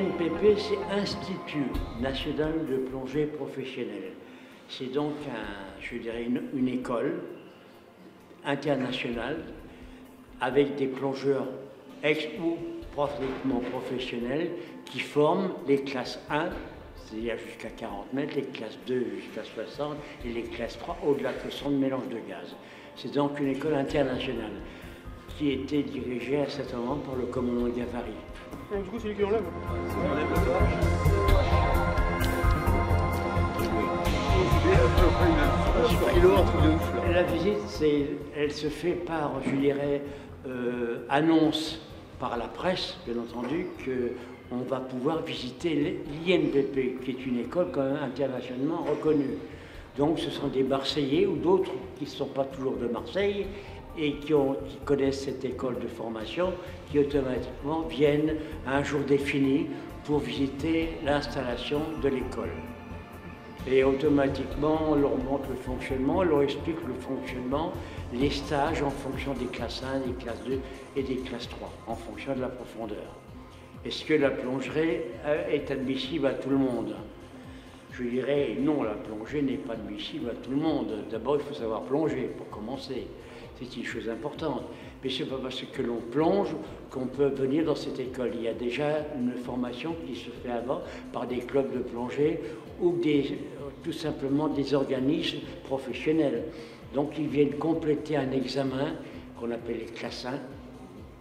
L'INPP, c'est Institut National de Plongée Professionnelle. C'est donc, je dirais, une école internationale avec des plongeurs ex ou pratiquement professionnels qui forment les classes 1, c'est-à-dire jusqu'à 40 mètres, les classes 2 jusqu'à 60 et les classes 3 au-delà de 60 mélanges de gaz. C'est donc une école internationale qui était dirigée à cet moment par le commandant Gavari. Du coup, c'est lui qui enlève. La visite, elle se fait par, je dirais, annonce par la presse, bien entendu, qu'on va pouvoir visiter l'INPP, qui est une école quand même internationalement reconnue. Donc ce sont des Marseillais ou d'autres qui ne sont pas toujours de Marseille et qui connaissent cette école de formation, qui automatiquement viennent à un jour défini pour visiter l'installation de l'école. Et automatiquement, on leur montre le fonctionnement, on leur explique le fonctionnement, les stages en fonction des classes 1, des classes 2 et des classes 3, en fonction de la profondeur. Est-ce que la plongée est admissible à tout le monde? Je dirais non, la plongée n'est pas admissible à tout le monde. D'abord, il faut savoir plonger pour commencer. C'est une chose importante. Mais ce n'est pas parce que l'on plonge qu'on peut venir dans cette école. Il y a déjà une formation qui se fait avant par des clubs de plongée ou tout simplement des organismes professionnels. Donc ils viennent compléter un examen qu'on appelle les classes 1,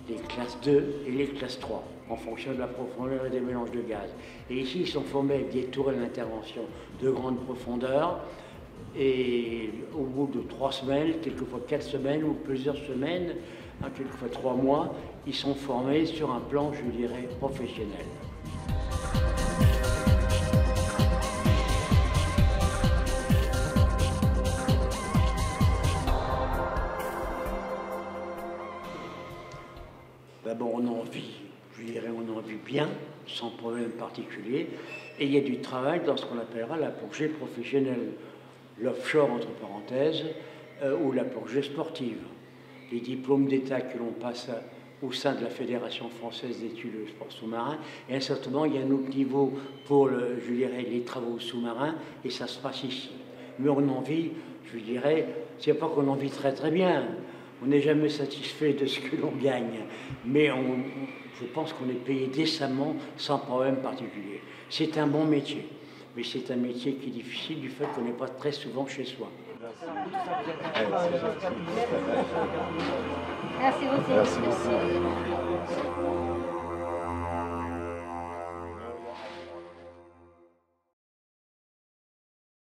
les classes 2 et les classes 3, en fonction de la profondeur et des mélanges de gaz. Et ici, ils sont formés avec des tourelles d'intervention de grande profondeur. Et au bout de 3 semaines, quelquefois 4 semaines ou plusieurs semaines, quelquefois 3 mois, ils sont formés sur un plan, je dirais, professionnel. D'abord, on en vit, je dirais, on en vit bien, sans problème particulier, et il y a du travail dans ce qu'on appellera la plongée professionnelle, l'offshore entre parenthèses, ou la plongée sportive. Les diplômes d'État que l'on passe au sein de la Fédération française d'études de sport sous-marin, et certainement il y a un autre niveau pour, je dirais, les travaux sous-marins, et ça se passe ici. Mais on en vit, je dirais, c'est pas qu'on en vit très très bien, on n'est jamais satisfait de ce que l'on gagne, mais je pense qu'on est payé décemment sans problème particulier. C'est un bon métier, mais c'est un métier qui est difficile du fait qu'on n'est pas très souvent chez soi. Merci beaucoup. Merci.